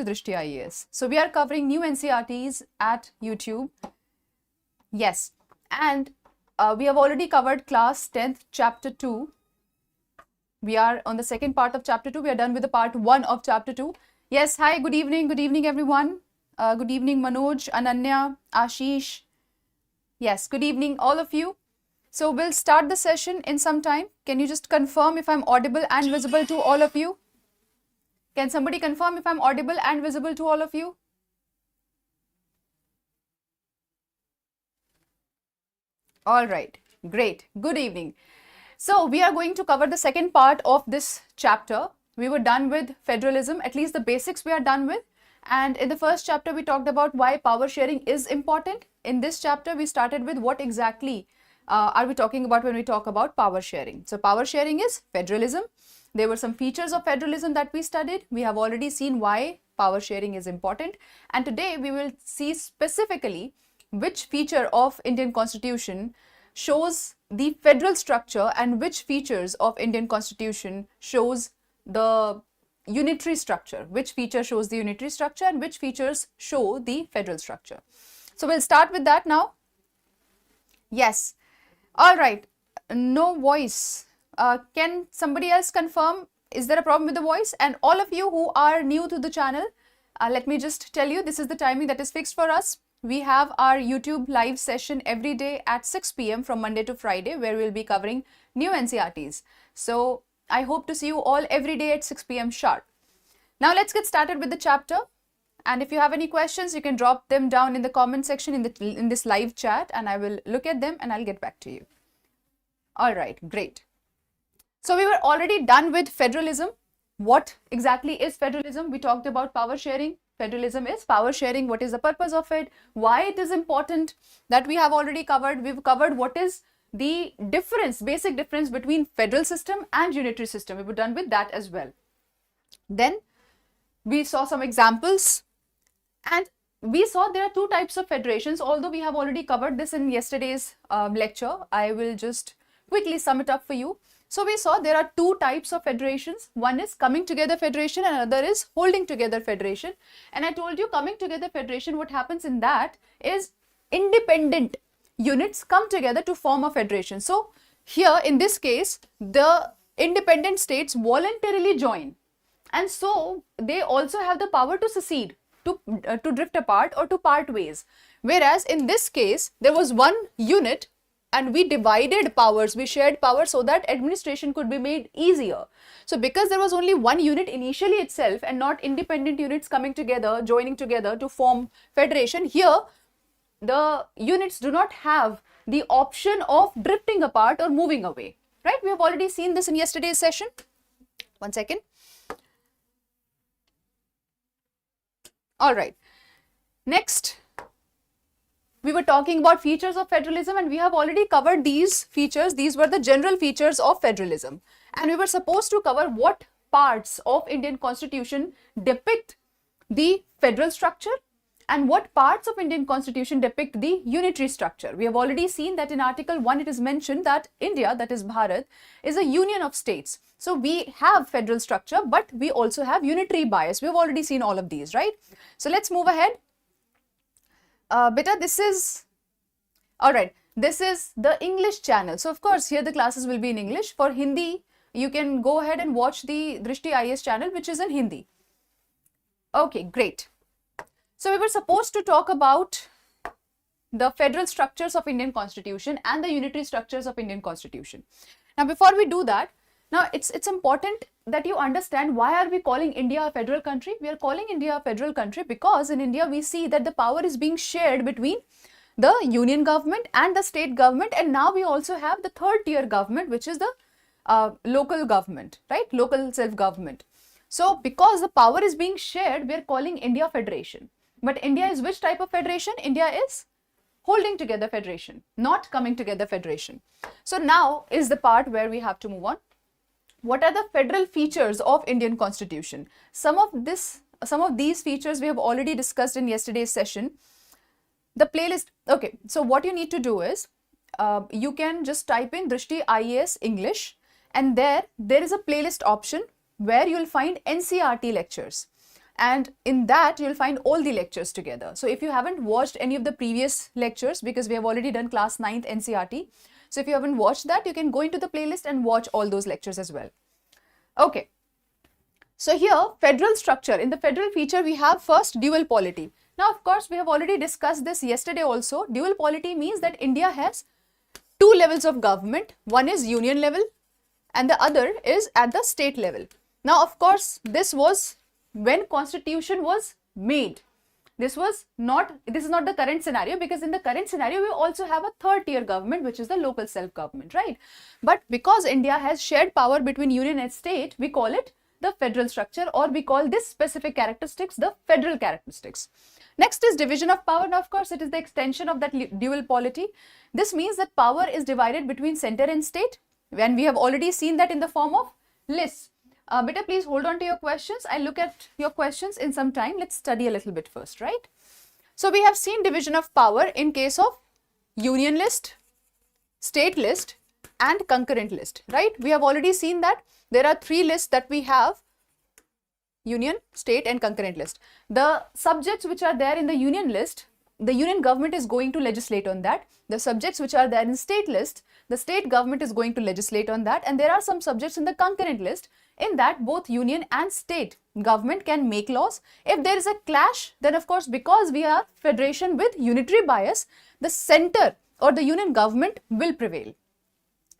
Drishti IAS. So we are covering new NCERTs at YouTube. Yes, and we have already covered class 10th chapter 2. We are on the second part of chapter 2. We are done with the part 1 of chapter 2. Yes, hi, good evening everyone. Good evening Manoj, Ananya, Ashish. Yes, good evening all of you. So we'll start the session in some time. Can you just confirm if I'm audible and visible to all of you? Can somebody confirm if I'm audible and visible to all of you? All right, great. Good evening. So we are going to cover the second part of this chapter. We were done with federalism, at least the basics we are done with. And in the first chapter, we talked about why power sharing is important. In this chapter, we started with what exactly are we talking about when we talk about power sharing. So power sharing is federalism. There were some features of federalism that we studied. We have already seen why power sharing is important. And today we will see specifically which feature of Indian Constitution shows the federal structure and which features of Indian Constitution shows the unitary structure. Which feature shows the unitary structure and which features show the federal structure. So we'll start with that now. Yes. All right. No voice. Can somebody else confirm? Is there a problem with the voice? And all of you who are new to the channel, let me just tell you, this is the timing that is fixed for us. We have our YouTube live session every day at 6 p.m. from Monday to Friday, where we'll be covering new NCERTs. So I hope to see you all every day at 6 p.m. sharp. Now let's get started with the chapter. And if you have any questions, you can drop them down in the comment section in this live chat, and I will look at them and I'll get back to you. All right, great. So we were already done with federalism. What exactly is federalism? We talked about power sharing. Federalism is power sharing. What is the purpose of it? Why it is important? That we have already covered. We've covered what is the difference, basic difference between federal system and unitary system. We were done with that as well. Then we saw some examples and we saw there are two types of federations. Although we have already covered this in yesterday's lecture, I will just quickly sum it up for you. So we saw there are two types of federations. One is coming together federation and another is holding together federation. And I told you coming together federation, what happens in that is independent units come together to form a federation. So here in this case, the independent states voluntarily join. And so they also have the power to secede, to drift apart or to part ways. Whereas in this case, there was one unit and we divided powers, we shared power so that administration could be made easier. So because there was only one unit initially itself and not independent units coming together, joining together to form federation, here the units do not have the option of drifting apart or moving away, right? We have already seen this in yesterday's session. One second. All right. Next, we were talking about features of federalism and we have already covered these features. These were the general features of federalism. And we were supposed to cover what parts of Indian Constitution depict the federal structure and what parts of Indian Constitution depict the unitary structure. We have already seen that in Article 1 it is mentioned that India, that is Bharat, is a union of states. So we have federal structure, but we also have unitary bias. We have already seen all of these, right? So let's move ahead. Beta, this is, all right, this is the English channel. So of course, here the classes will be in English. For Hindi, you can go ahead and watch the Drishti IAS channel, which is in Hindi. Okay, great. So we were supposed to talk about the federal structures of Indian Constitution and the unitary structures of Indian Constitution. Now, before we do that, now it's important that you understand why are we calling India a federal country? We are calling India a federal country because in India we see that the power is being shared between the union government and the state government, and now we also have the third tier government, which is the local government, right? Local self-government. So because the power is being shared, we are calling India federation. But India is which type of federation? India is holding together federation, not coming together federation. So now is the part where we have to move on. What are the federal features of Indian Constitution? Some of these features we have already discussed in yesterday's session. The playlist, okay, so what you need to do is, you can just type in Drishti IAS English and there is a playlist option where you will find NCERT lectures. and in that you'll find all the lectures together. So if you haven't watched any of the previous lectures, because we have already done class 9th NCERT, so if you haven't watched that, you can go into the playlist and watch all those lectures as well. Okay. So here, federal structure. In the federal feature, we have first dual polity. Now, of course, we have already discussed this yesterday also. Dual polity means that India has two levels of government. One is union level and the other is at the state level. Now, of course, this was when constitution was made. This is not the current scenario, because in the current scenario, we also have a third tier government, which is the local self-government, right? But because India has shared power between union and state, we call it the federal structure, or we call this specific characteristics the federal characteristics. Next is division of power. Now, of course, it is the extension of that dual polity. This means that power is divided between center and state, when we have already seen that in the form of lists. Beta, please hold on to your questions. I'll look at your questions in some time. Let's study a little bit first, right? So we have seen division of power in case of union list, state list, and concurrent list, right? We have already seen that there are three lists that we have: union, state, and concurrent list. The subjects which are there in the union list, the union government is going to legislate on that. The subjects which are there in state list, the state government is going to legislate on that. And there are some subjects in the concurrent list, in that both union and state government can make laws. If there is a clash, then of course, because we are federation with unitary bias, the center or the union government will prevail.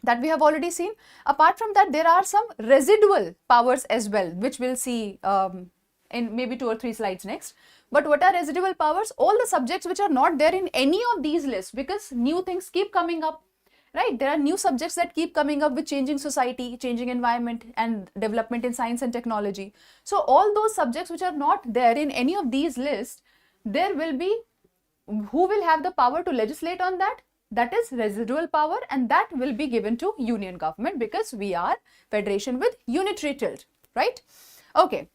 That we have already seen. Apart from that, there are some residual powers as well, which we'll see in maybe 2 or 3 slides next. But what are residual powers? All the subjects which are not there in any of these lists, because new things keep coming up, right? There are new subjects that keep coming up with changing society, changing environment, and development in science and technology. So all those subjects which are not there in any of these lists, there will be, who will have the power to legislate on that? That is residual power, and that will be given to union government, because we are federation with unitary tilt, right? Okay.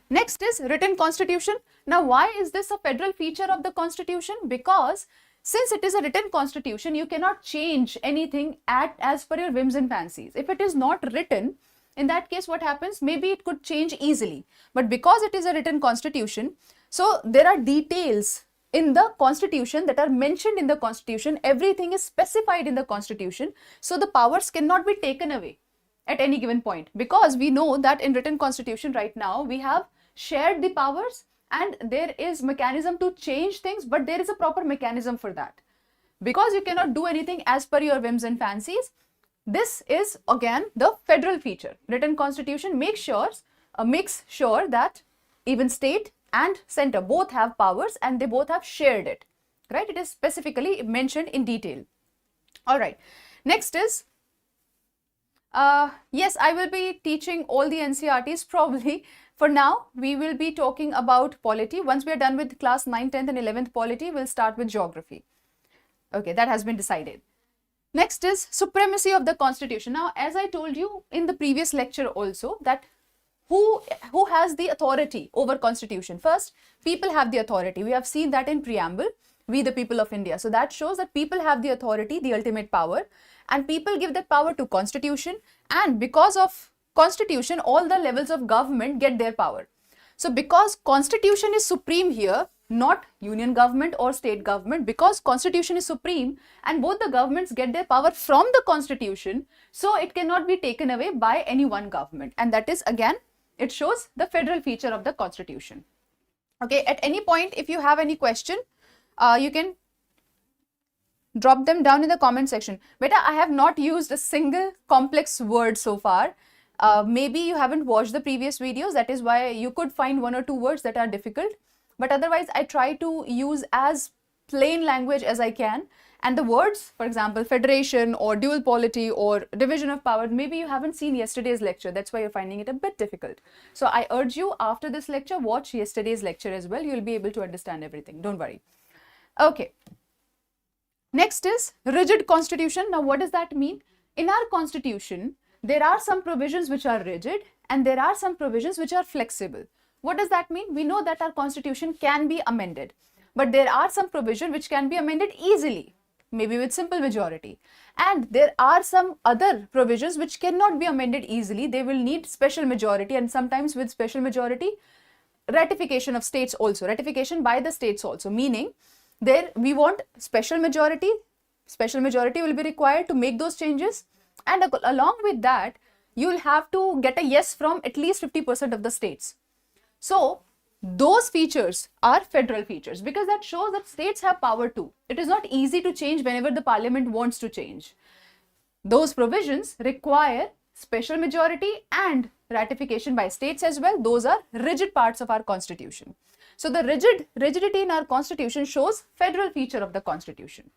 Next is written constitution. Now, why is this a federal feature of the constitution? Because since it is a written constitution, you cannot change anything as per your whims and fancies. If it is not written, in that case, what happens? Maybe it could change easily. But because it is a written constitution, so there are details in the constitution that are mentioned in the constitution. Everything is specified in the constitution. So the powers cannot be taken away at any given point, because we know that in written constitution right now, we have shared the powers and there is mechanism to change things, but there is a proper mechanism for that. Because you cannot do anything as per your whims and fancies, this is again the federal feature. Written constitution makes sure that even state and center both have powers and they both have shared it, right? It is specifically mentioned in detail. All right. Next is, yes, I will be teaching all the NCERTs probably. For now, we will be talking about polity. Once we are done with class 9, 10th and 11th polity, we'll start with geography. Okay, that has been decided. Next is supremacy of the constitution. Now, as I told you in the previous lecture also, that who has the authority over constitution? First, people have the authority. We have seen that in preamble, we the people of India. So that shows that people have the authority, the ultimate power, and people give that power to constitution, and because of constitution, all the levels of government get their power. So because constitution is supreme here, not union government or state government, because constitution is supreme and both the governments get their power from the constitution, so it cannot be taken away by any one government. And that is, again, it shows the federal feature of the constitution. Okay, at any point, if you have any question, you can drop them down in the comment section. Beta, I have not used a single complex word so far. Maybe you haven't watched the previous videos, that is why you could find 1 or 2 words that are difficult. But otherwise, I try to use as plain language as I can. And the words, for example, federation or dual polity or division of power, maybe you haven't seen yesterday's lecture. That's why you're finding it a bit difficult. So I urge you, after this lecture, watch yesterday's lecture as well. You'll be able to understand everything. Don't worry. Okay. Next is rigid constitution. Now, what does that mean? In our constitution, there are some provisions which are rigid and there are some provisions which are flexible. What does that mean? We know that our constitution can be amended, but there are some provisions which can be amended easily, maybe with simple majority. And there are some other provisions which cannot be amended easily. They will need special majority, and sometimes with special majority, ratification of states also, ratification by the states also, meaning there we want special majority will be required to make those changes, and along with that you will have to get a yes from at least 50% of the states. So those features are federal features, because that shows that states have power too. It is not easy to change whenever the parliament wants to change. Those provisions require special majority and ratification by states as well. Those are rigid parts of our constitution. So the rigidity in our constitution shows federal feature of the constitution.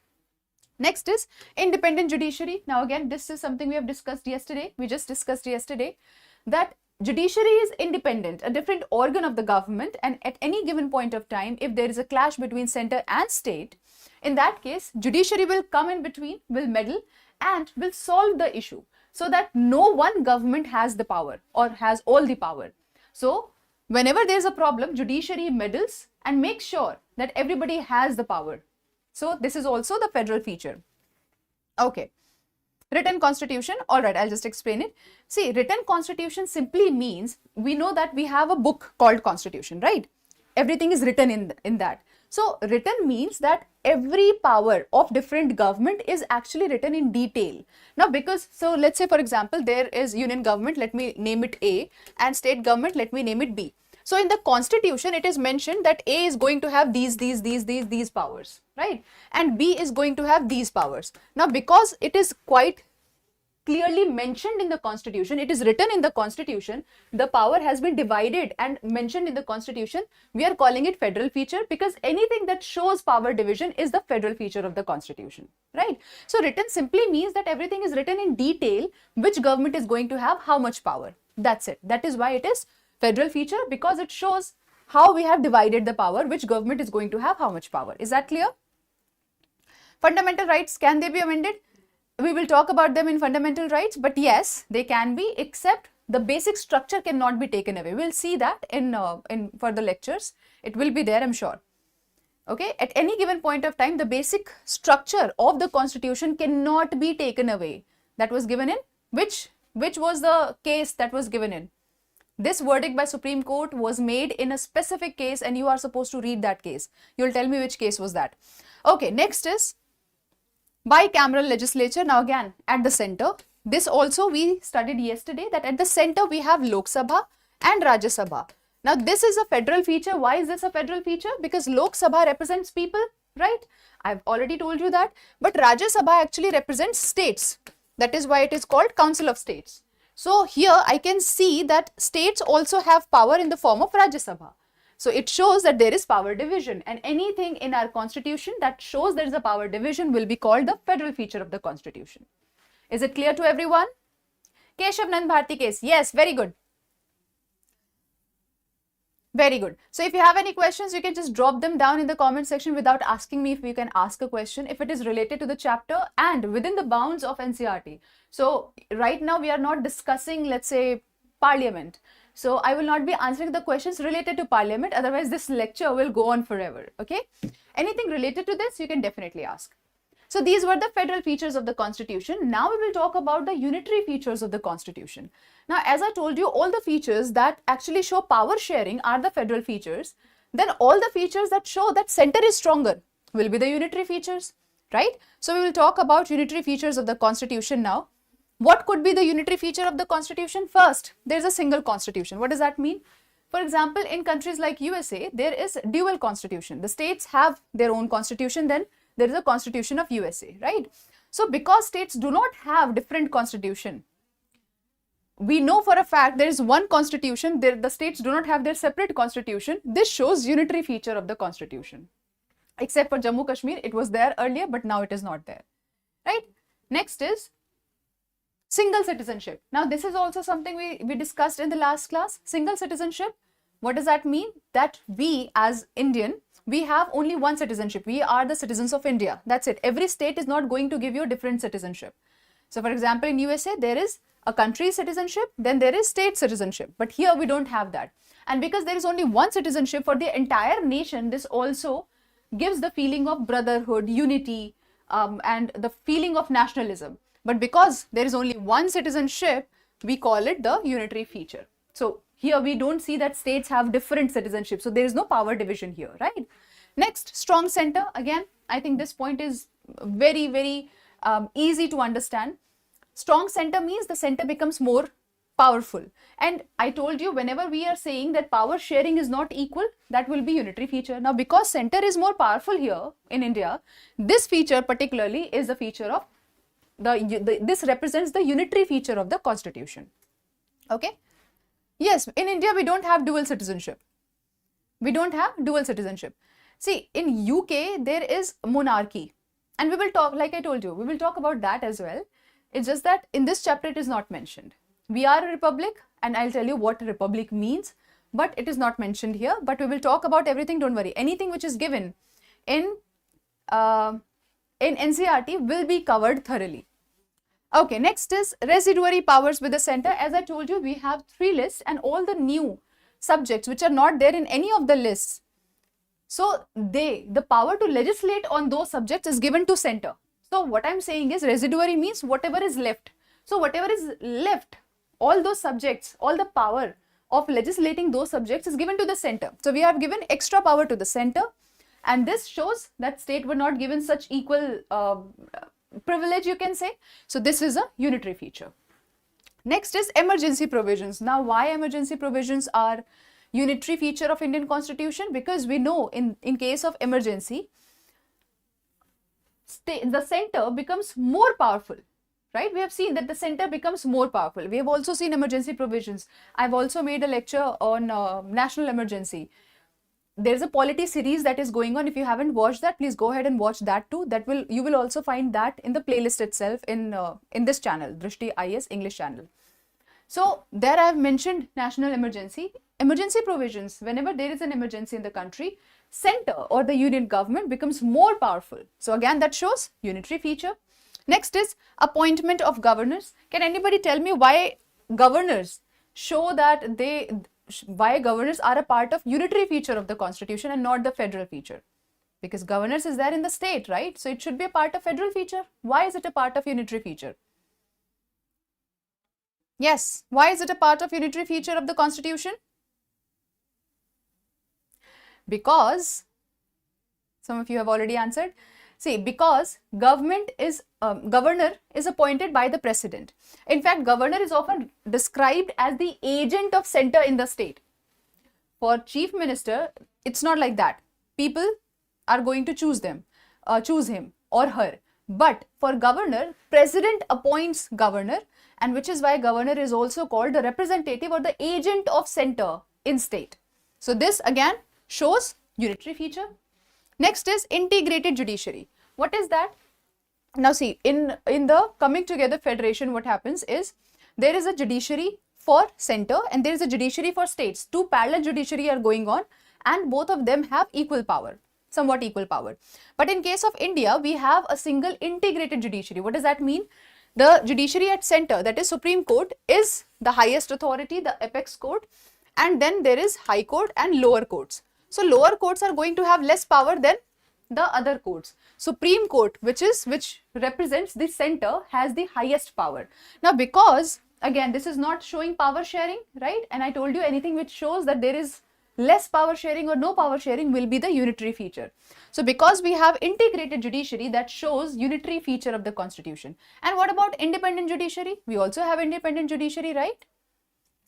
Next is independent judiciary. Now again, this is something we have discussed yesterday. We just discussed yesterday that judiciary is independent, a different organ of the government, and at any given point of time, if there is a clash between center and state, in that case, judiciary will come in between, will meddle, and will solve the issue, so that no one government has the power or has all the power. So whenever there is a problem, judiciary meddles and makes sure that everybody has the power. So this is also the federal feature. Okay. Written constitution. All right, I'll just explain it. See, written constitution simply means, we know that we have a book called constitution, right? Everything is written in that. So written means that every power of different government is actually written in detail. Now because, so let's say for example, there is union government, let me name it A, and state government, let me name it B. So in the constitution, it is mentioned that A is going to have these powers, right? And B is going to have these powers. Now because it is quite clearly mentioned in the constitution, it is written in the constitution, the power has been divided and mentioned in the constitution, we are calling it federal feature, because anything that shows power division is the federal feature of the constitution, right? So written simply means that everything is written in detail, which government is going to have how much power. That's it. That is why it is federal feature, because it shows how we have divided the power, which government is going to have how much power. Is that clear? Fundamental rights, can they be amended? We will talk about them in fundamental rights, but yes, they can be, except the basic structure cannot be taken away. We'll see that in further lectures. It will be there, I'm sure. Okay, at any given point of time, the basic structure of the constitution cannot be taken away. That was given in, which was the case that was given in? This verdict by Supreme Court was made in a specific case, and you are supposed to read that case. You'll tell me which case was that. Okay, next is bicameral legislature. Now again, at the center, this also we studied yesterday, that at the center we have Lok Sabha and Rajya Sabha. Now this is a federal feature. Why is this a federal feature? Because Lok Sabha represents people, right? I've already told you that. But Rajya Sabha actually represents states. That is why it is called Council of States. So here I can see that states also have power in the form of Rajya Sabha. So it shows that there is power division, and anything in our constitution that shows there is a power division will be called the federal feature of the constitution. Is it clear to everyone? Keshav Nand Bharti case. Yes, very good. Very good. So if you have any questions, you can just drop them down in the comment section without asking me if you can ask a question, if it is related to the chapter and within the bounds of NCERT. So right now we are not discussing, let's say, parliament. So I will not be answering the questions related to parliament, otherwise this lecture will go on forever, okay? Anything related to this, you can definitely ask. So these were the federal features of the constitution. Now we will talk about the unitary features of the constitution. Now, as I told you, all the features that actually show power sharing are the federal features. Then all the features that show that center is stronger will be the unitary features, right? So we will talk about unitary features of the constitution now. What could be the unitary feature of the constitution? First, there is a single constitution. What does that mean? For example, in countries like USA, there is dual constitution. The states have their own constitution, then there is a constitution of USA, right? So because states do not have different constitution, we know for a fact there is one constitution, the states do not have their separate constitution. This shows unitary feature of the constitution. Except for Jammu Kashmir, it was there earlier, but now it is not there, right? Next is single citizenship. Now this is also something we discussed in the last class. Single citizenship, what does that mean? That we as Indian, we have only one citizenship. We are the citizens of India. That's it. Every state is not going to give you a different citizenship. So for example, in USA, there is a country citizenship, then there is state citizenship. But here we don't have that. And because there is only one citizenship for the entire nation, this also gives the feeling of brotherhood, unity, and the feeling of nationalism. But because there is only one citizenship, we call it the unitary feature. So here we don't see that states have different citizenship. So there is no power division here, right? Next, strong center. Again, I think this point is very, very easy to understand. Strong center means the center becomes more powerful. And I told you, whenever we are saying that power sharing is not equal, that will be unitary feature. Now, because center is more powerful here in India, this feature particularly is the feature of this represents the unitary feature of the constitution. Okay. Yes, in India, we don't have dual citizenship. We don't have dual citizenship. See, in UK, there is monarchy. And we will talk, like I told you, we will talk about that as well. It's just that in this chapter, it is not mentioned. We are a republic, and I'll tell you what republic means, but it is not mentioned here. But we will talk about everything, don't worry. Anything which is given in NCERT will be covered thoroughly. Okay, next is residuary powers with the center. As I told you, we have 3 lists and all the new subjects which are not there in any of the lists. So the power to legislate on those subjects is given to center. So what I'm saying is residuary means whatever is left. So whatever is left, all those subjects, all the power of legislating those subjects is given to the center. So we have given extra power to the center, and this shows that state were not given such equal privilege, you can say. So this is a unitary feature. Next is emergency provisions. Now, why emergency provisions are unitary feature of Indian Constitution? Because we know in case of emergency, the center becomes more powerful. Right? We have seen that the center becomes more powerful. We have also seen emergency provisions. I've also made a lecture on national emergency. There's a polity series that is going on. If you haven't watched that, please go ahead and watch that too. You will also find that in the playlist itself in this channel, Drishti IAS English channel. So there I have mentioned national emergency. Emergency provisions, whenever there is an emergency in the country, center or the union government becomes more powerful. So again, that shows unitary feature. Next is appointment of governors. Can anybody tell me why governors show that why governors are a part of unitary feature of the constitution and not the federal feature? Because governors is there in the state, right? So it should be a part of federal feature. Why is it a part of unitary feature? Yes, why is it a part of unitary feature of the constitution? Because, some of you have already answered. See, because governor is appointed by the president. In fact, governor is often described as the agent of center in the state. For chief minister, it's not like that. People are going to choose him or her. But for governor, president appoints governor, and which is why governor is also called the representative or the agent of center in state. So this again shows unitary feature. Next is integrated judiciary. What is that? Now see, in the coming together federation, what happens is there is a judiciary for center and there is a judiciary for states. 2 parallel judiciary are going on and both of them have equal power, somewhat equal power. But in case of India, we have a single integrated judiciary. What does that mean? The judiciary at center, that is Supreme Court, is the highest authority, the apex court, and then there is High Court and lower courts. So lower courts are going to have less power than the other courts. Supreme Court, which represents the center, has the highest power. Now, because again, this is not showing power sharing, right? And I told you anything which shows that there is less power sharing or no power sharing will be the unitary feature. So because we have integrated judiciary, that shows unitary feature of the constitution. And what about independent judiciary? We also have independent judiciary, right?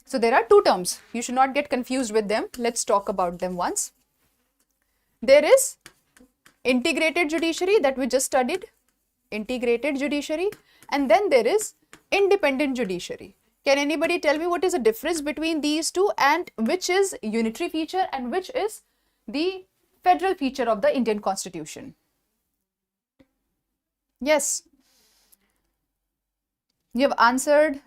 So there are 2 terms. You should not get confused with them. Let's talk about them once. There is integrated judiciary that we just studied, integrated judiciary, and then there is independent judiciary. Can anybody tell me what is the difference between these 2 and which is unitary feature and which is the federal feature of the Indian Constitution? Yes, you have answered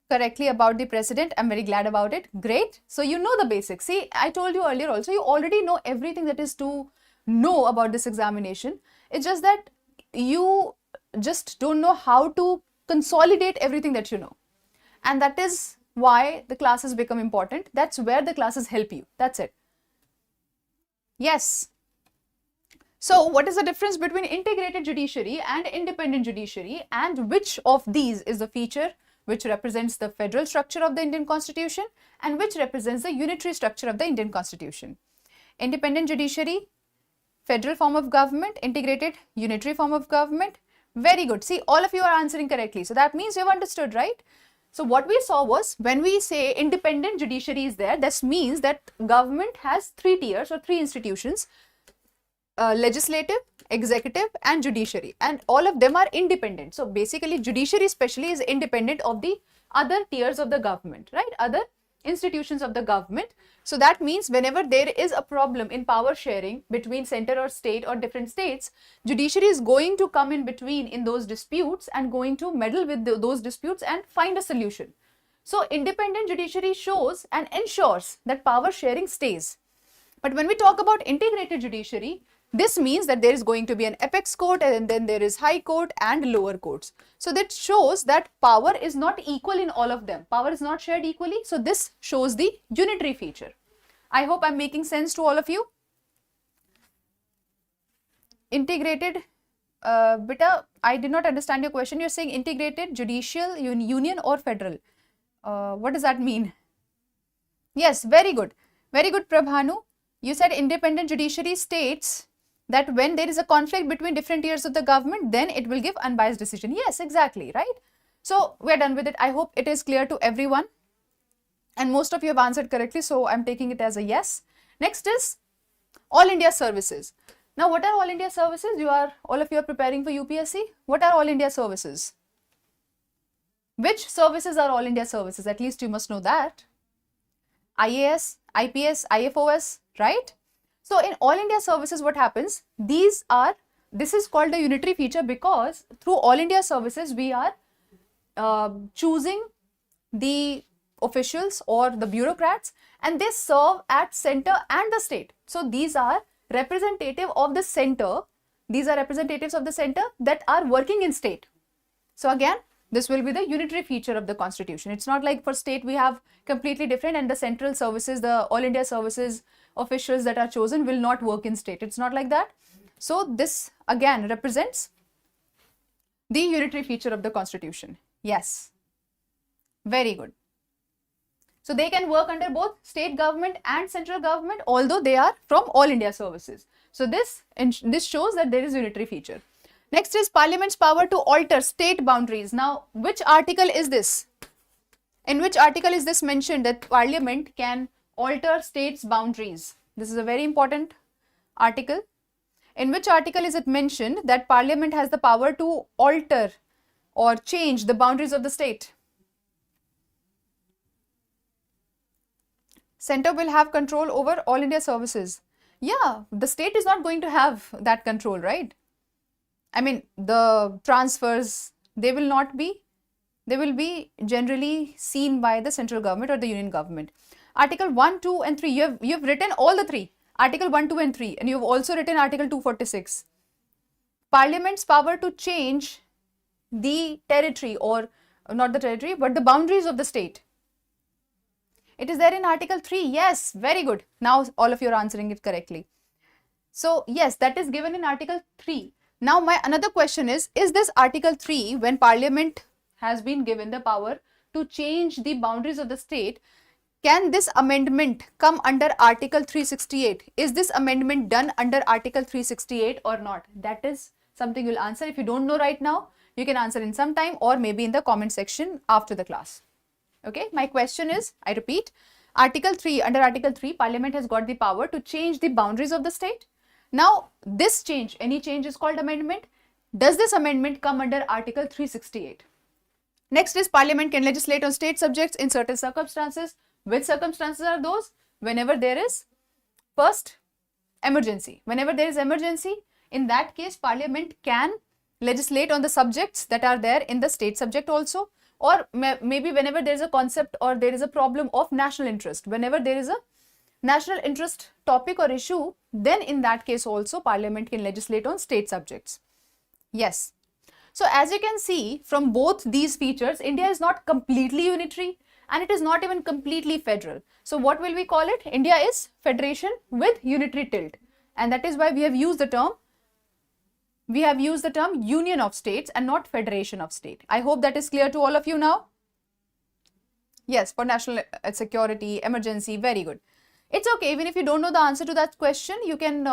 correctly about the president. I'm very glad about it. Great. So you know the basics. See, I told you earlier also, you already know everything that is to know about this examination. It's just that you just don't know how to consolidate everything that you know. And that is why the classes become important. That's where the classes help you. That's it. Yes. So what is the difference between integrated judiciary and independent judiciary, and which of these is the feature which represents the federal structure of the Indian Constitution and which represents the unitary structure of the Indian Constitution. Independent judiciary, federal form of government, integrated unitary form of government. Very good. See, all of you are answering correctly. So that means you have understood, right? So what we saw was, when we say independent judiciary is there, this means that government has 3 tiers or 3 institutions, legislative, executive and judiciary, and all of them are independent. So basically judiciary especially is independent of the other tiers of the government, right? Other institutions of the government. So that means whenever there is a problem in power sharing between center or state or different states, judiciary is going to come in between in those disputes and going to meddle with those disputes and find a solution. So independent judiciary shows and ensures that power sharing stays. But when we talk about integrated judiciary, this means that there is going to be an apex court and then there is high court and lower courts. So that shows that power is not equal in all of them. Power is not shared equally. So this shows the unitary feature. I hope I'm making sense to all of you. Integrated, beta, I did not understand your question. You're saying integrated judicial union or federal. What does that mean? Yes, very good. Very good, Prabhanu. You said independent judiciary states that when there is a conflict between different tiers of the government, then it will give unbiased decision. Yes, exactly, right? So we're done with it. I hope it is clear to everyone. And most of you have answered correctly, so I'm taking it as a yes. Next is All India Services. Now, what are All India Services? All of you are preparing for UPSC. What are All India Services? Which services are All India Services? At least you must know that. IAS, IPS, IFOS, right? So in All India Services, what happens? This is called the unitary feature because through All India Services, we are choosing the officials or the bureaucrats, and they serve at center and the state. So these are representative of the center. These are representatives of the center that are working in state. So again, this will be the unitary feature of the constitution. It's not like for state we have completely different and the central services, the All India Services officials that are chosen will not work in state. It's not like that. So this again represents the unitary feature of the constitution. Yes. Very good. So they can work under both state government and central government, although they are from All India Services. So this shows that there is unitary feature. Next is Parliament's power to alter state boundaries. Now, which article is this? In which article is this mentioned that Parliament can alter states' boundaries? This is a very important article. In which article is it mentioned that Parliament has the power to alter or change the boundaries of the state? Center will have control over All India Services. Yeah, the state is not going to have that control, right? I mean, the transfers, they will be generally seen by the central government or the union government. Article 1, 2 and 3, you've written all the 3. Article 1, 2 and 3, and you've also written Article 246. Parliament's power to change the territory, or not the territory, but the boundaries of the state. It is there in Article 3. Yes, very good. Now all of you are answering it correctly. So yes, that is given in Article 3. Now my another question is this Article 3, when Parliament has been given the power to change the boundaries of the state, can this amendment come under Article 368? Is this amendment done under Article 368 or not? That is something you'll answer. If you don't know right now, you can answer in some time or maybe in the comment section after the class. Okay, my question is, I repeat, Article 3, under Article 3, Parliament has got the power to change the boundaries of the state. Now, this change, any change is called amendment. Does this amendment come under Article 368? Next is Parliament can legislate on state subjects in certain circumstances. Which circumstances are those? Whenever there is, first, emergency. Whenever there is emergency, in that case, Parliament can legislate on the subjects that are there in the state subject also. Or maybe whenever there is a concept or there is a problem of national interest. Whenever there is a national interest topic or issue, then in that case also Parliament can legislate on state subjects. Yes. So as you can see from both these features, India is not completely unitary and it is not even completely federal. So what will we call it? India is federation with unitary tilt, and that is why we have used the term union of states and not federation of state. I hope that is clear to all of you now. Yes, for national security, emergency, very good. It's okay, even if you don't know the answer to that question, you can,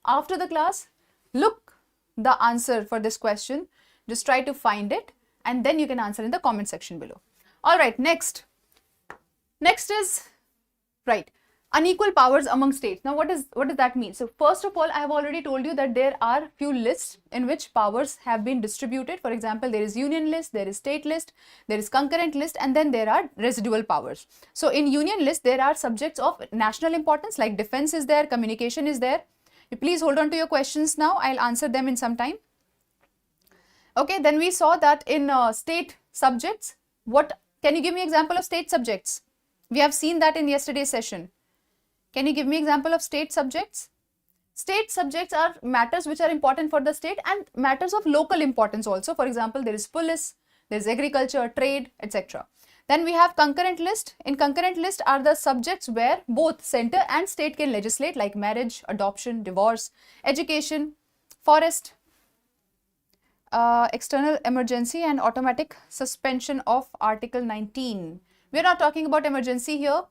after the class, look the answer for this question. Just try to find it and then you can answer in the comment section below. All right, next. Next is, right, unequal powers among states. Now, what does that mean? So, first of all, I have already told you that there are few lists in which powers have been distributed. For example, there is union list, there is state list, there is concurrent list, and then there are residual powers. So, in union list, there are subjects of national importance like defense is there, communication is there. You please hold on to your questions now. I'll answer them in some time. Okay, then we saw that in state subjects, what can you give me example of state subjects? We have seen that in yesterday's session. Can you give me example of state subjects? State subjects are matters which are important for the state and matters of local importance also. For example, there is police, there is agriculture, trade, etc. Then we have concurrent list. In concurrent list are the subjects where both center and state can legislate, like marriage, adoption, divorce, education, forest, external emergency and automatic suspension of Article 19. We are not talking about emergency here.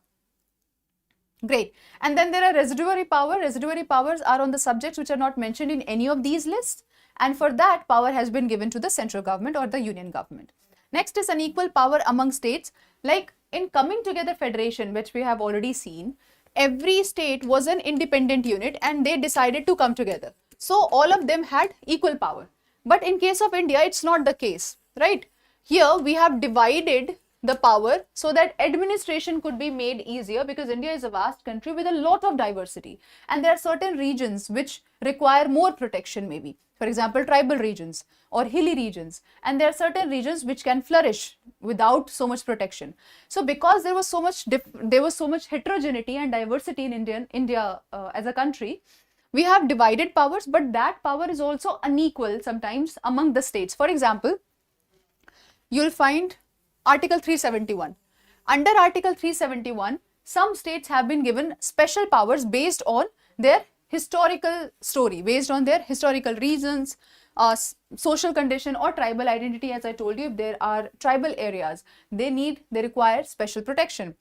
Great. And then there are residuary power. Residuary powers are on the subjects which are not mentioned in any of these lists. And for that, power has been given to the central government or the union government. Next is unequal power among states. Like in coming together federation, which we have already seen, every state was an independent unit and they decided to come together. So all of them had equal power. But in case of India, it's not the case, right? Here we have divided the power so that administration could be made easier, because India is a vast country with a lot of diversity and there are certain regions which require more protection, maybe for example tribal regions or hilly regions, and there are certain regions which can flourish without so much protection. So because there was so much heterogeneity and diversity in India as a country, we have divided powers, but that power is also unequal sometimes among the states. For example, you'll find Article 371. Under Article 371, some states have been given special powers based on their historical story, based on their historical reasons, social condition or tribal identity. As I told you, if there are tribal areas, they require special protection.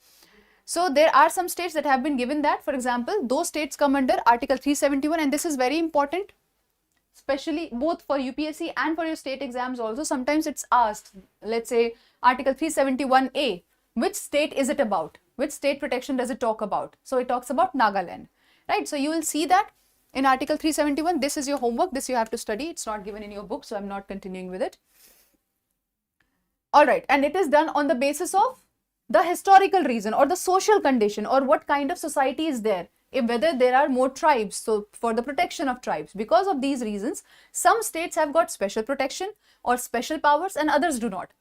So there are some states that have been given that. For example, those states come under Article 371, and this is very important, especially both for UPSC and for your state exams also. Sometimes it's asked, let's say Article 371A, which state is it about? Which state protection does it talk about? So it talks about Nagaland, right? So you will see that in Article 371, this is your homework, this you have to study. It's not given in your book, so I'm not continuing with it. All right, and it is done on the basis of the historical reason or the social condition or what kind of society is there, whether there are more tribes, so for the protection of tribes. Because of these reasons, some states have got special protection or special powers and others do not.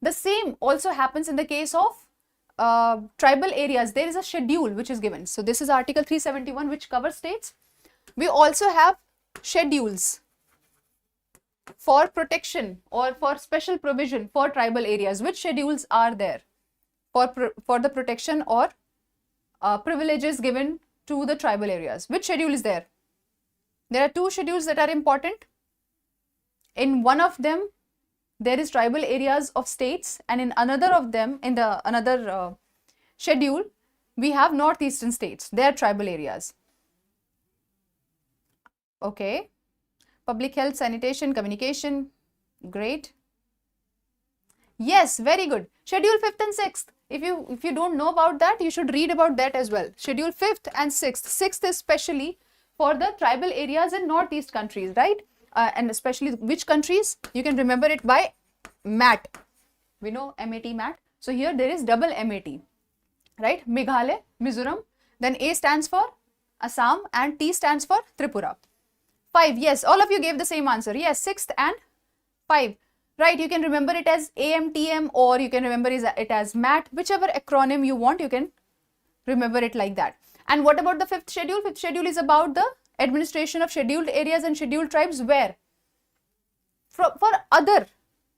The same also happens in the case of tribal areas. There is a schedule which is given. So this is Article 371 which covers states. We also have schedules for protection or for special provision for tribal areas. Which schedules are there for the protection or privileges given to the tribal areas? Which schedule is there? There are two schedules that are important. In one of them, there is tribal areas of states, and in another of them, in the another schedule, we have northeastern states. They are tribal areas. Okay. Public health, sanitation, communication. Great. Yes, very good. Schedule 5th and 6th. If you don't know about that, you should read about that as well. Schedule 5th and 6th. 6th is specially for the tribal areas in northeast countries, right? And especially which countries? You can remember it by MAT. We know MAT, MAT. So here there is double MAT, right? Meghalaya, Mizoram. Then A stands for Assam and T stands for Tripura. 5. Yes, all of you gave the same answer. Yes, 6th and 5. Right, you can remember it as AMTM or you can remember it as MAT. Whichever acronym you want, you can remember it like that. And what about the 5th schedule? 5th schedule is about the administration of scheduled areas and scheduled tribes where? For other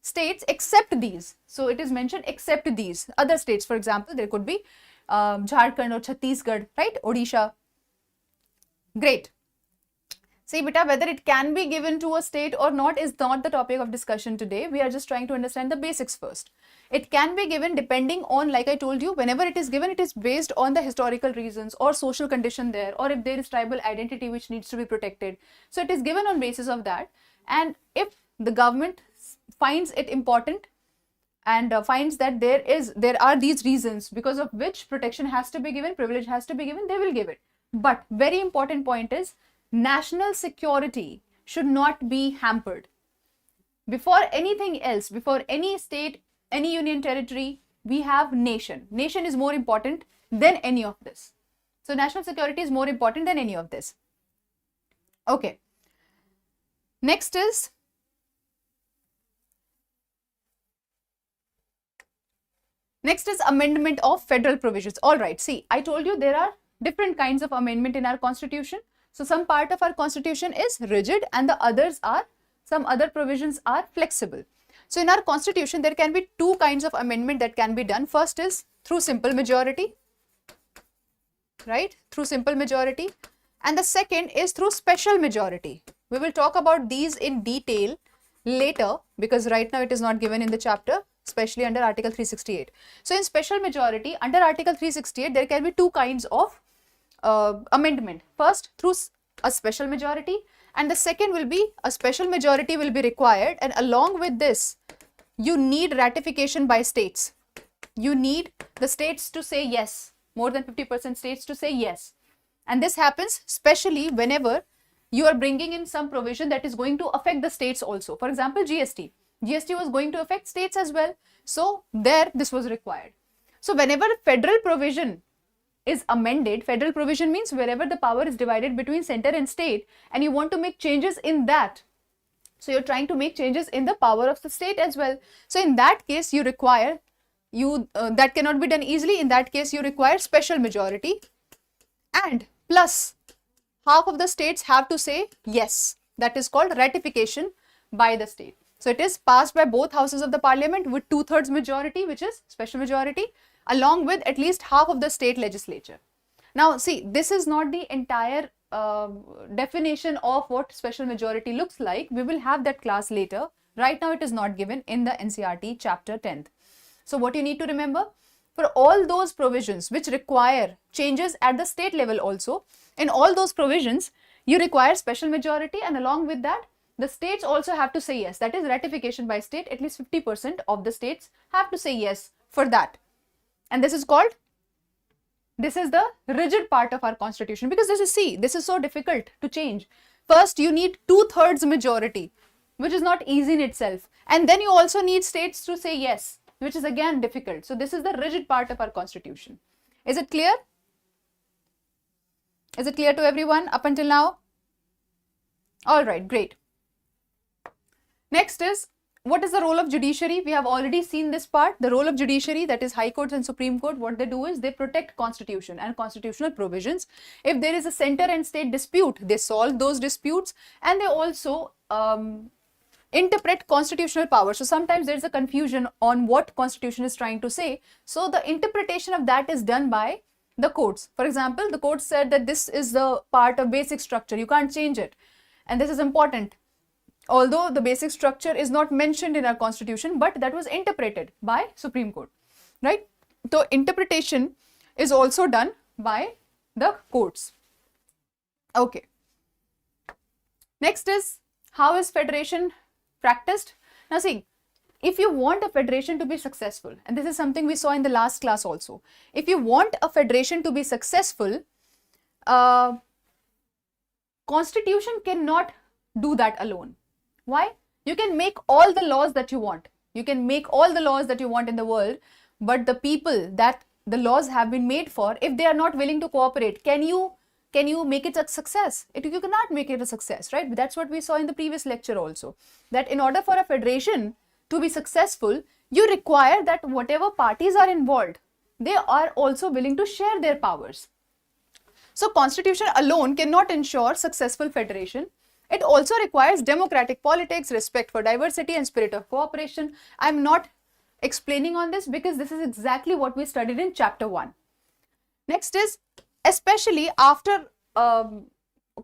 states except these. So it is mentioned except these. Other states, for example, there could be Jharkhand or Chhattisgarh, right? Odisha. Great. See, beta, whether it can be given to a state or not is not the topic of discussion today. We are just trying to understand the basics first. It can be given depending on, like I told you, whenever it is given, it is based on the historical reasons or social condition there, or if there is tribal identity which needs to be protected. So it is given on basis of that. And if the government finds it important and finds that there are these reasons because of which protection has to be given, privilege has to be given, they will give it. But very important point is, national security should not be hampered. Before anything else, before any state, any union territory, we have nation. Nation is more important than any of this. So national security is more important than any of this. Okay. Next is amendment of federal provisions. All right. See, I told you there are different kinds of amendment in our constitution. So some part of our constitution is rigid and the others are, some other provisions are flexible. So in our constitution, there can be two kinds of amendment that can be done. First is through simple majority, right? Through simple majority. And the second is through special majority. We will talk about these in detail later because right now it is not given in the chapter, especially under Article 368. So in special majority, under Article 368, there can be two kinds of amendment. First, through a special majority, and the second will be a special majority will be required, and along with this, you need ratification by states. You need the states to say yes, more than 50% states to say yes. And this happens especially whenever you are bringing in some provision that is going to affect the states also. For example, GST. GST was going to affect states as well. So there, this was required. So whenever federal provision is amended, federal provision means wherever the power is divided between center and state and you want to make changes in that. So you're trying to make changes in the power of the state as well. So in that case, you require, that cannot be done easily. In that case, you require special majority and plus half of the states have to say yes. That is called ratification by the state. So it is passed by both houses of the parliament with 2/3 majority, which is special majority, along with at least half of the state legislature. Now, see, this is not the entire definition of what special majority looks like. We will have that class later. Right now, it is not given in the NCERT chapter 10th. So what you need to remember, for all those provisions which require changes at the state level also, in all those provisions, you require special majority, and along with that, the states also have to say yes. That is ratification by state. At least 50% of the states have to say yes for that. And this is called, this is the rigid part of our constitution, because this is so difficult to change. First, you need 2/3 majority, which is not easy in itself. And then you also need states to say yes, which is again difficult. So this is the rigid part of our constitution. Is it clear? Is it clear to everyone up until now? All right, great. Next is, what is the role of judiciary? We have already seen this part. The role of judiciary, that is High Courts and Supreme Court, what they do is they protect constitution and constitutional provisions. If there is a center and state dispute, they solve those disputes, and they also interpret constitutional power. So sometimes there is a confusion on what constitution is trying to say. So the interpretation of that is done by the courts. For example, the court said that this is the part of basic structure. You can't change it. And this is important. Although the basic structure is not mentioned in our constitution, but that was interpreted by Supreme Court, right? So interpretation is also done by the courts. Okay. Next is, how is federation practiced? Now see, if you want a federation to be successful, and this is something we saw in the last class also, if you want a federation to be successful, constitution cannot do that alone. Why? You can make all the laws that you want. You can make all the laws that you want in the world, but the people that the laws have been made for, if they are not willing to cooperate, can you make it a success? You cannot make it a success, right? That's what we saw in the previous lecture also, that in order for a federation to be successful, you require that whatever parties are involved, they are also willing to share their powers. So constitution alone cannot ensure successful federation. It also requires democratic politics, respect for diversity, and spirit of cooperation. I'm not explaining on this because this is exactly what we studied in chapter 1. Next is, especially after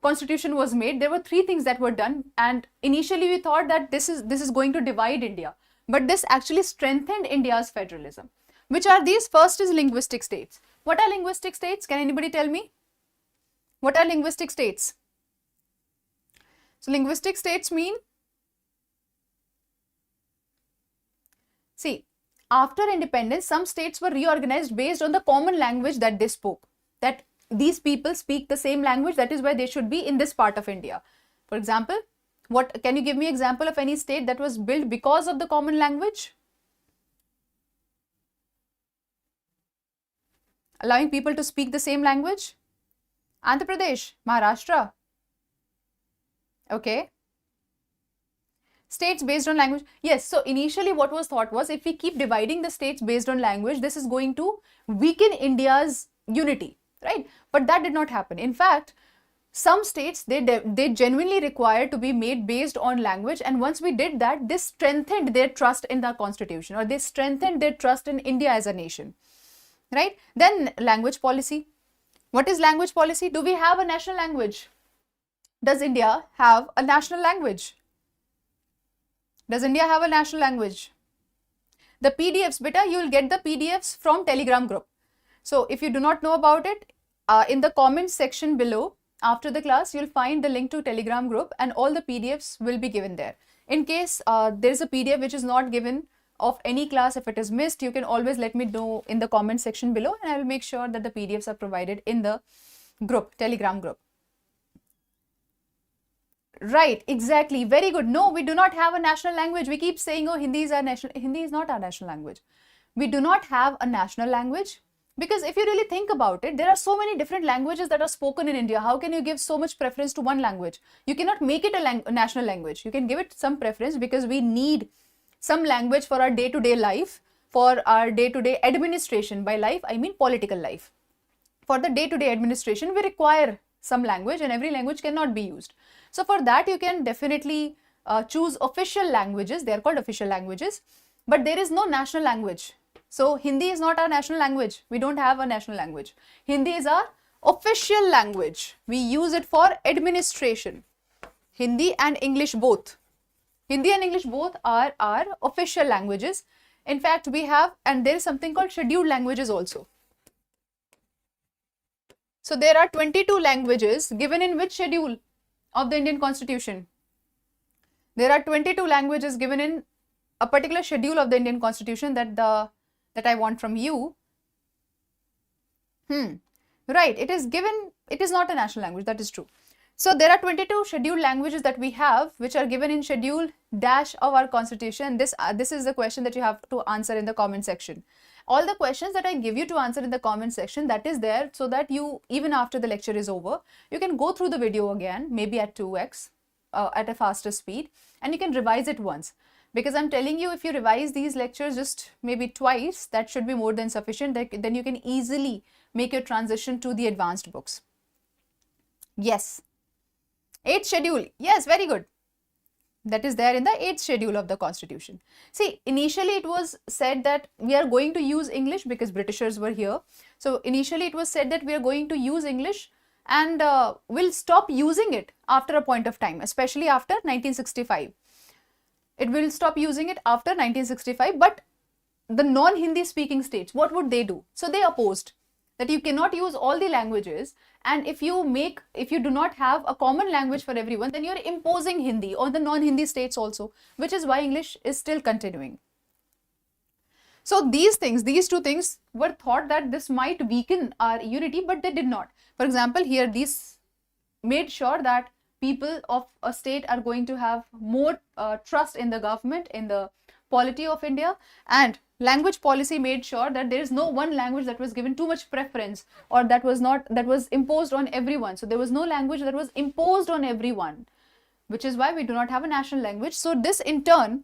constitution was made, there were three things that were done, and initially we thought that this is going to divide India, but this actually strengthened India's federalism. Which are these? First is linguistic states. What are linguistic states? Can anybody tell me? What are linguistic states? So linguistic states mean, see, after independence, some states were reorganized based on the common language that they spoke. That these people speak the same language, that is why they should be in this part of India. For example, what can you give me example of any state that was built because of the common language? Allowing people to speak the same language? Andhra Pradesh, Maharashtra. Okay. States based on language. Yes, so initially what was thought was, if we keep dividing the states based on language, this is going to weaken India's unity, right? But that did not happen. In fact, some states, they genuinely require to be made based on language, and once we did that, this strengthened their trust in the constitution, or they strengthened their trust in India as a nation, right? Then language policy. What is language policy? Do we have a national language? Does India have a national language? Does India have a national language? The PDFs, beta, you will get the PDFs from Telegram group. So if you do not know about it, in the comments section below, after the class, you'll find the link to Telegram group, and all the PDFs will be given there. In case there is a PDF which is not given of any class, if it is missed, you can always let me know in the comment section below, and I will make sure that the PDFs are provided in the group, Telegram group. Right, exactly. Very good. No, we do not have a national language. We keep saying, oh, Hindi is our national. Hindi is not our national language. We do not have a national language because if you really think about it, there are so many different languages that are spoken in India. How can you give so much preference to one language? You cannot make it a national language. You can give it some preference because we need some language for our day-to-day life, for our day-to-day administration. By life, I mean political life. For the day-to-day administration, we require some language, and every language cannot be used. So for that, you can definitely choose official languages. They are called official languages, but there is no national language. So Hindi is not our national language. We don't have a national language. Hindi is our official language. We use it for administration. Hindi and English both. Hindi and English both are our official languages. In fact, we have, and there is something called scheduled languages also. So there are 22 languages given in which schedule of the Indian Constitution? There are 22 languages given in a particular schedule of the Indian Constitution that I want from you. Right, it is given, it is not a national language, that is true. So there are 22 scheduled languages that we have, which are given in schedule dash of our constitution. This is the question that you have to answer in the comment section. All the questions that I give you to answer in the comment section, that is there so that you, even after the lecture is over, you can go through the video again, maybe at 2x, at a faster speed, and you can revise it once. Because I'm telling you, if you revise these lectures just maybe twice, that should be more than sufficient. Then you can easily make your transition to the advanced books. Yes. 8th schedule. Yes, very good. That is there in the 8th schedule of the Constitution. See, initially it was said that we are going to use English because Britishers were here. So initially it was said that we are going to use English and we'll stop using it after a point of time, especially after 1965. It will stop using it after 1965, but the non-Hindi speaking states, what would they do? So they opposed that you cannot use all the languages, and if you do not have a common language for everyone, then you're imposing Hindi on the non-Hindi states also, which is why English is still continuing. So these two things were thought that this might weaken our unity, but they did not. For example, here these made sure that people of a state are going to have more trust in the government, in the polity of India, and language policy made sure that there is no one language that was given too much preference or that was imposed on everyone. So there was no language that was imposed on everyone, which is why we do not have a national language. So this in turn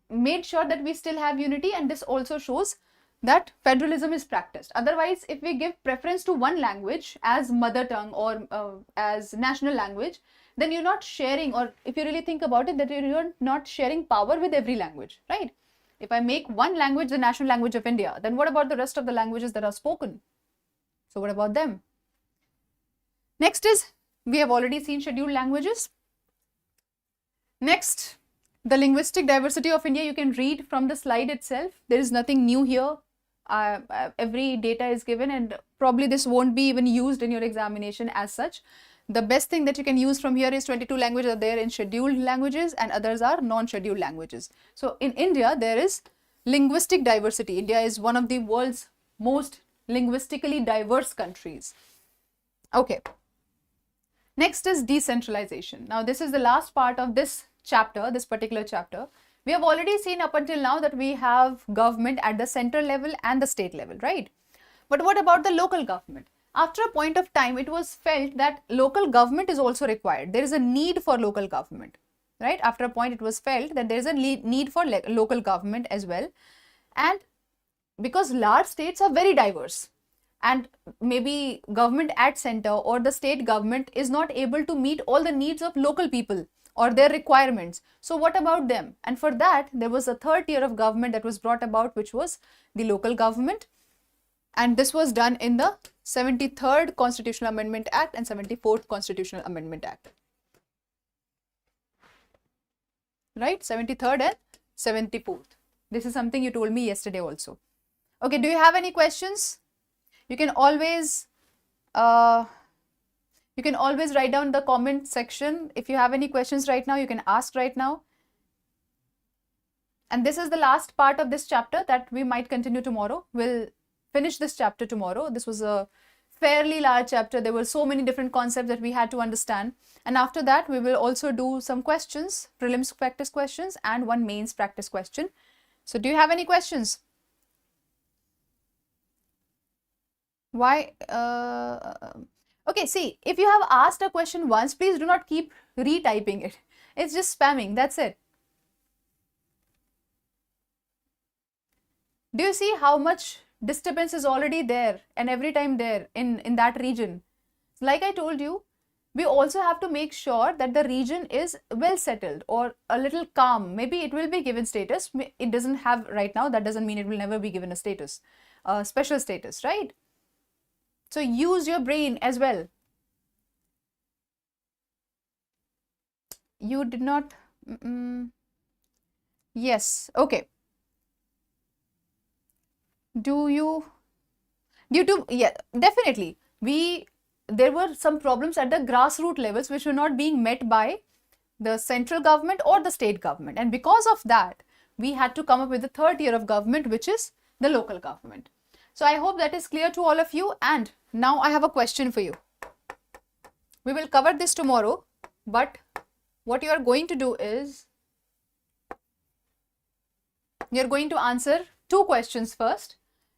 made sure that we still have unity, and this also shows that federalism is practiced. Otherwise, if we give preference to one language as mother tongue or as national language, then you're not sharing, or if you really think about it, that you're not sharing power with every language, right? If I make one language the national language of India, then what about the rest of the languages that are spoken? So what about them? Next is We have already seen scheduled languages. Next, the linguistic diversity of India. You can read from the slide itself. There is nothing new here. Every data is given, and probably this won't be even used in your examination as such. The best thing that you can use from here is 22 languages are there in scheduled languages and others are non-scheduled languages. So in India, there is linguistic diversity. India is one of the world's most linguistically diverse countries. Okay. Next is decentralization. Now, this is the last part of this chapter, this particular chapter. We have already seen up until now that we have government at the central level and the state level, right? But what about the local government? After a point of time, it was felt that local government is also required. There is a need for local government, right? After a point, it was felt that there is a need for local government as well. And because large states are very diverse, and maybe government at center or the state government is not able to meet all the needs of local people or their requirements. So what about them? And for that, there was a third tier of government that was brought about, which was the local government. And this was done in the 73rd Constitutional Amendment Act and 74th Constitutional Amendment Act. Right? 73rd and 74th. This is something you told me yesterday also. Okay, do you have any questions? You can always write down the comment section. If you have any questions right now, you can ask right now. And this is the last part of this chapter that we might continue tomorrow. We'll finish this chapter tomorrow. This was a fairly large chapter. There were so many different concepts that we had to understand. And after that, we will also do some questions, prelims practice questions and one mains practice question. So do you have any questions? Why? Okay, see, if you have asked a question once, please do not keep retyping it. It's just spamming. That's it. Do you see how much disturbance is already there and every time there in that region? Like I told you, we also have to make sure that the region is well settled or a little calm. Maybe it will be given status. It doesn't have right now. That doesn't mean it will never be given a status, special status, right? So use your brain as well. You did not. Yes. Okay. Due to, yeah, definitely. There were some problems at the grassroots levels which were not being met by the central government or the state government. And because of that, we had to come up with the third tier of government, which is the local government. So I hope that is clear to all of you. And now I have a question for you. We will cover this tomorrow, but what you are going to do is you're going to answer 2 questions first,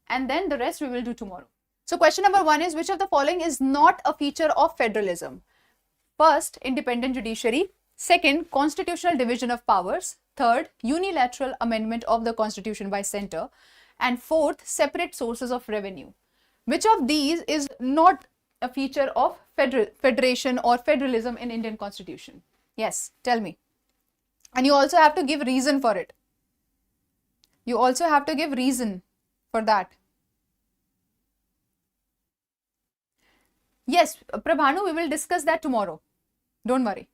and then the rest we will do tomorrow. So question number 1 is, which of the following is not a feature of federalism? First, independent judiciary. Second, constitutional division of powers. Third, unilateral amendment of the constitution by center. And fourth, separate sources of revenue. Which of these is not a feature of federation or federalism in Indian constitution? Yes, tell me. And you also have to give reason for it. You also have to give reason for that. Yes, Prabhanu, we will discuss that tomorrow. Don't worry.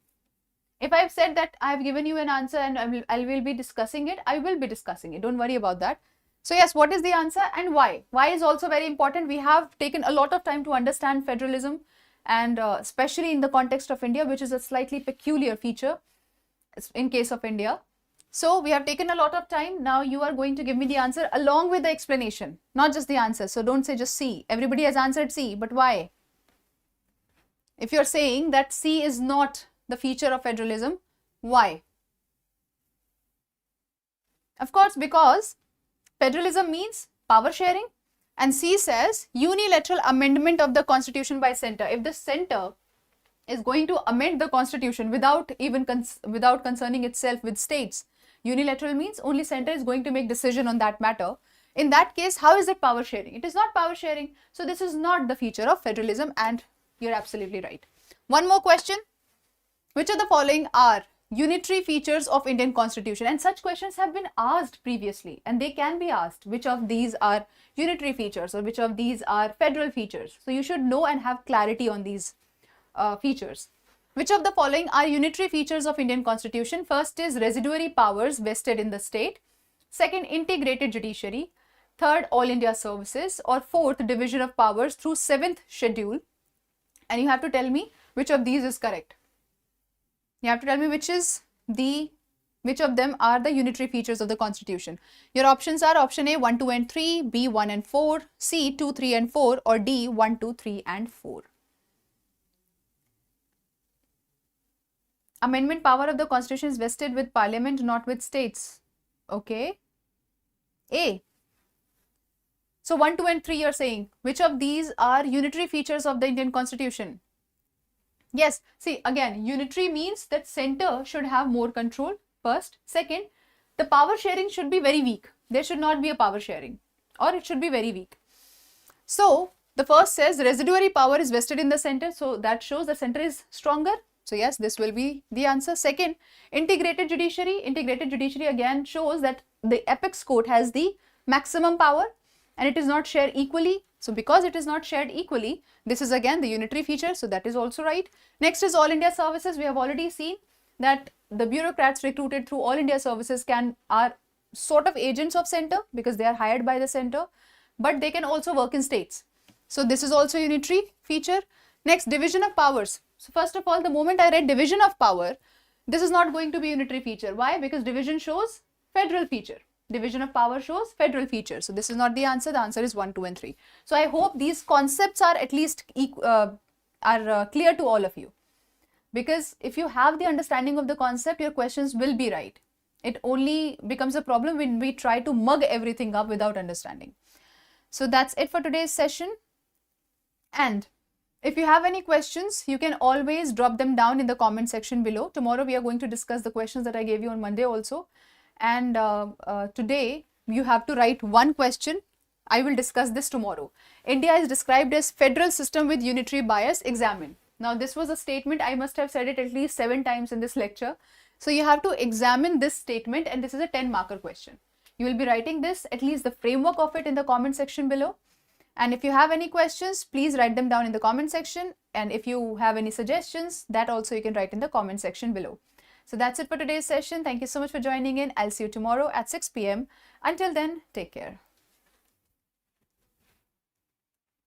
If I have said that I have given you an answer and I will be discussing it, I will be discussing it. Don't worry about that. So yes, what is the answer and why? Why is also very important. We have taken a lot of time to understand federalism, and especially in the context of India, which is a slightly peculiar feature in case of India. So we have taken a lot of time. Now you are going to give me the answer along with the explanation, not just the answer. So don't say just C. Everybody has answered C, but why? If you're saying that C is not the feature of federalism, why? Of course, because federalism means power sharing, and C says unilateral amendment of the constitution by center. If the center is going to amend the constitution without even without concerning itself with states, unilateral means only center is going to make decision on that matter. In that case, how is it power sharing? It is not power sharing. So this is not the feature of federalism, and you're absolutely right. One more question. Which of the following are unitary features of Indian constitution? And such questions have been asked previously, and they can be asked. Which of these are unitary features or which of these are federal features? So you should know and have clarity on these features. Which of the following are unitary features of Indian Constitution? First is residuary powers vested in the state. Second, integrated judiciary. Third, all India services. Or fourth, division of powers through 7th schedule. And you have to tell me which of these is correct. You have to tell me which of them are the unitary features of the Constitution. Your options are option A 1, 2 and 3, B 1 and 4, C 2, 3 and 4, or D 1, 2, 3 and 4. Amendment power of the Constitution is vested with Parliament, not with states. Okay. A. So 1, 2 and 3 you're saying. Which of these are unitary features of the Indian Constitution? Yes. See, again, unitary means that center should have more control. First. Second, the power sharing should be very weak. There should not be a power sharing, or it should be very weak. So, the first says residuary power is vested in the center. So, that shows the center is stronger. So, yes, this will be the answer. Second, integrated judiciary. Integrated judiciary again shows that the apex court has the maximum power and it is not shared equally. So, because it is not shared equally, this is again the unitary feature. So, that is also right. Next is all India services. We have already seen that the bureaucrats recruited through all India services are sort of agents of center because they are hired by the center, but they can also work in states. So, this is also unitary feature. Next, division of powers. So, first of all, the moment I read division of power, this is not going to be unitary feature. Why? Because division shows federal feature. Division of power shows federal feature. So, this is not the answer. The answer is 1, 2 and 3. So, I hope these concepts are at least clear to all of you. Because if you have the understanding of the concept, your questions will be right. It only becomes a problem when we try to mug everything up without understanding. So, that's it for today's session. And if you have any questions, you can always drop them down in the comment section below. Tomorrow we are going to discuss the questions that I gave you on Monday also. And today you have to write one question. I will discuss this tomorrow. India is described as federal system with unitary bias. Examine. Now this was a statement. I must have said it at least 7 times in this lecture. So you have to examine this statement and this is a 10 marker question. You will be writing this, at least the framework of it, in the comment section below. And if you have any questions, please write them down in the comment section. And if you have any suggestions, that also you can write in the comment section below. So that's it for today's session. Thank you so much for joining in. I'll see you tomorrow at 6 p.m. Until then, take care.